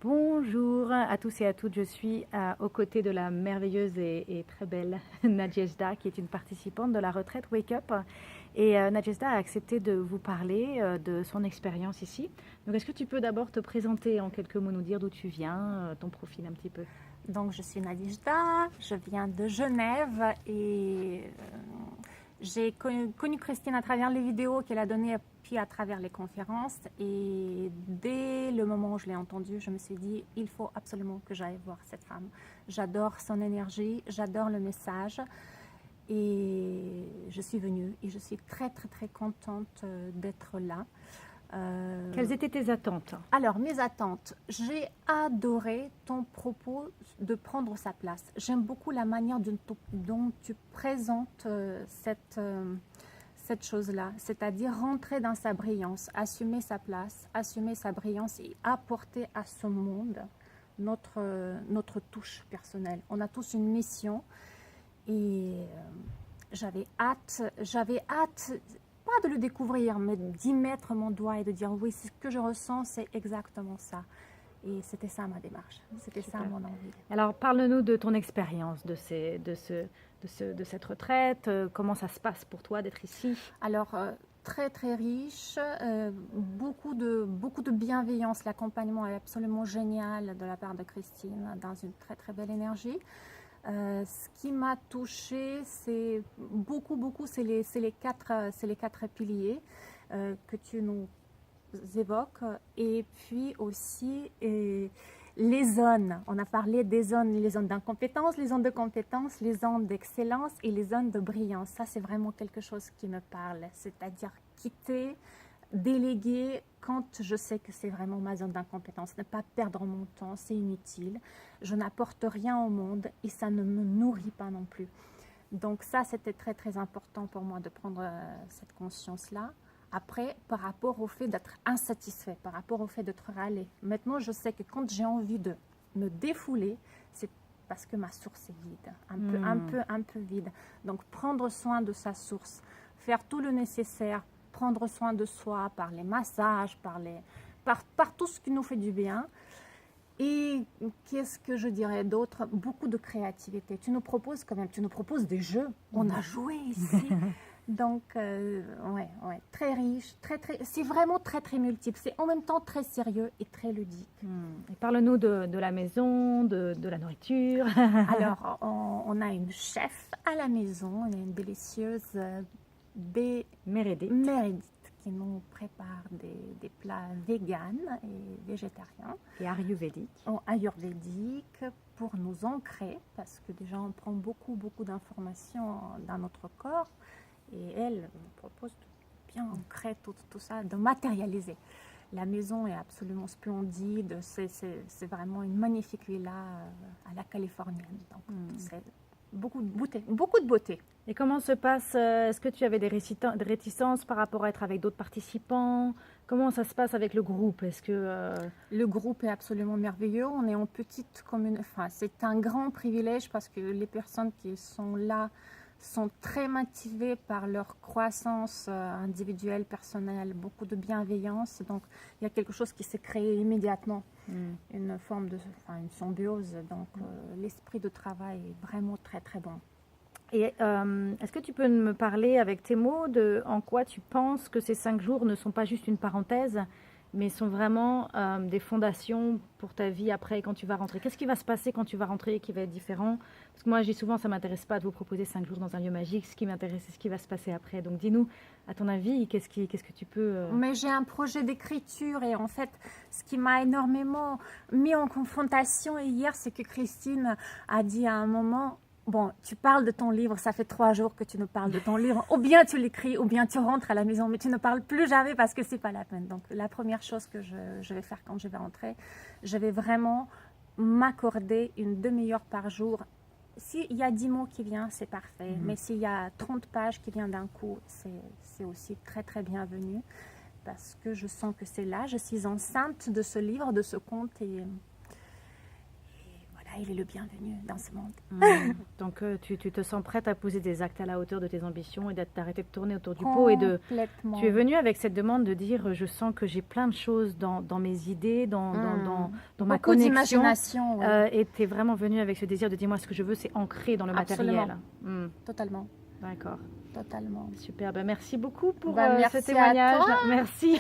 Bonjour à tous et à toutes, je suis aux côtés de la merveilleuse et très belle Nadjezda qui est une participante de la retraite Wake Up et Nadjezda a accepté de vous parler de son expérience ici. Donc est-ce que tu peux d'abord te présenter en quelques mots, nous dire d'où tu viens, ton profil un petit peu? Donc, je suis Nadjezda, je viens de Genève et j'ai connu Christine à travers les vidéos qu'elle a données, puis à travers les conférences. Et dès le moment où je l'ai entendue, je me suis dit, il faut absolument que j'aille voir cette femme. J'adore son énergie, j'adore le message. Et je suis venue et je suis très, très, très contente d'être là. Quelles étaient tes attentes? Alors, mes attentes, j'ai adoré ton propos de prendre sa place. J'aime beaucoup la manière dont tu présentes cette chose-là, c'est-à-dire rentrer dans sa brillance, assumer sa place, assumer sa brillance et apporter à ce monde notre touche personnelle. On a tous une mission et j'avais hâte, pas de le découvrir, mais d'y mettre mon doigt et de dire oui, ce que je ressens, c'est exactement ça. Et c'était ça ma démarche, c'était ça mon envie. Alors parle-nous de ton expérience de cette retraite, comment ça se passe pour toi d'être ici? Alors, très très riche, beaucoup de bienveillance, l'accompagnement est absolument génial de la part de Christine, dans une très très belle énergie. Ce qui m'a touchée, c'est beaucoup, c'est les quatre piliers que tu nous évoques. Et puis aussi les zones. On a parlé des zones, les zones d'incompétence, les zones de compétence, les zones d'excellence et les zones de brillance. Ça, c'est vraiment quelque chose qui me parle. C'est-à-dire quitter, déléguer quand je sais que c'est vraiment ma zone d'incompétence, ne pas perdre mon temps, c'est inutile. Je n'apporte rien au monde et ça ne me nourrit pas non plus. Donc ça, c'était très très important pour moi de prendre cette conscience-là. Après, par rapport au fait d'être insatisfait, par rapport au fait d'être râlé. Maintenant, je sais que quand j'ai envie de me défouler, c'est parce que ma source est vide, un peu vide. Donc prendre soin de sa source, faire tout le nécessaire, prendre soin de soi par les massages, par tout ce qui nous fait du bien. Et qu'est-ce que je dirais d'autre? Beaucoup de créativité. Tu nous proposes des jeux. On a joué ici. Donc, ouais, très riche, c'est vraiment très, très multiple. C'est en même temps très sérieux et très ludique. Et parle-nous de la maison, de la nourriture. Alors, on a une chef à la maison, on a une délicieuse Meredith qui nous prépare des plats véganes et végétariens. Et ayurvédiques. Ayurvédiques pour nous ancrer, parce que déjà on prend beaucoup d'informations dans notre corps. Et elle me propose de bien ancrer tout ça, de matérialiser. La maison est absolument splendide. C'est vraiment une magnifique villa à la californienne. Donc, c'est beaucoup de beauté. Et comment se passe, est-ce que tu avais des réticences par rapport à être avec d'autres participants? Comment ça se passe avec le groupe? Est-ce que Le groupe est absolument merveilleux. On est en petite commune. Enfin, c'est un grand privilège parce que les personnes qui sont là sont très motivés par leur croissance individuelle, personnelle, beaucoup de bienveillance. Donc, il y a quelque chose qui s'est créé immédiatement, une forme une symbiose. Donc, l'esprit de travail est vraiment très, très bon. Et est-ce que tu peux me parler avec tes mots de en quoi tu penses que ces 5 jours ne sont pas juste une parenthèse, mais sont vraiment des fondations pour ta vie après quand tu vas rentrer? Qu'est-ce qui va se passer quand tu vas rentrer qui va être différent? Parce que moi, je dis souvent, ça ne m'intéresse pas de vous proposer 5 jours dans un lieu magique. Ce qui m'intéresse, c'est ce qui va se passer après. Donc, dis-nous, à ton avis, qu'est-ce que tu peux... Mais j'ai un projet d'écriture et en fait, ce qui m'a énormément mis en confrontation hier, c'est que Christine a dit à un moment... Bon, tu parles de ton livre, ça fait 3 jours que tu nous parles de ton livre. Ou bien tu l'écris, ou bien tu rentres à la maison, mais tu ne parles plus jamais parce que c'est pas la peine. Donc, la première chose que je vais faire quand je vais rentrer, je vais vraiment m'accorder une demi-heure par jour. S'il y a 10 mots qui viennent, c'est parfait. Mais s'il y a 30 pages qui viennent d'un coup, c'est aussi très, très bienvenu. Parce que je sens que c'est là. Je suis enceinte de ce livre, de ce conte et il est le bienvenu dans ce monde. Donc, tu te sens prête à poser des actes à la hauteur de tes ambitions et d'arrêter de tourner autour du pot et de... Complètement. Tu es venue avec cette demande de dire, je sens que j'ai plein de choses dans mes idées, dans ma Beaucoup connexion. d'imagination, oui. Et tu es vraiment venue avec ce désir de dire, moi, ce que je veux, c'est ancré dans le Absolument. matériel. Totalement. D'accord. Totalement. Super. Ben, merci beaucoup pour ce Merci à témoignage. toi. Merci.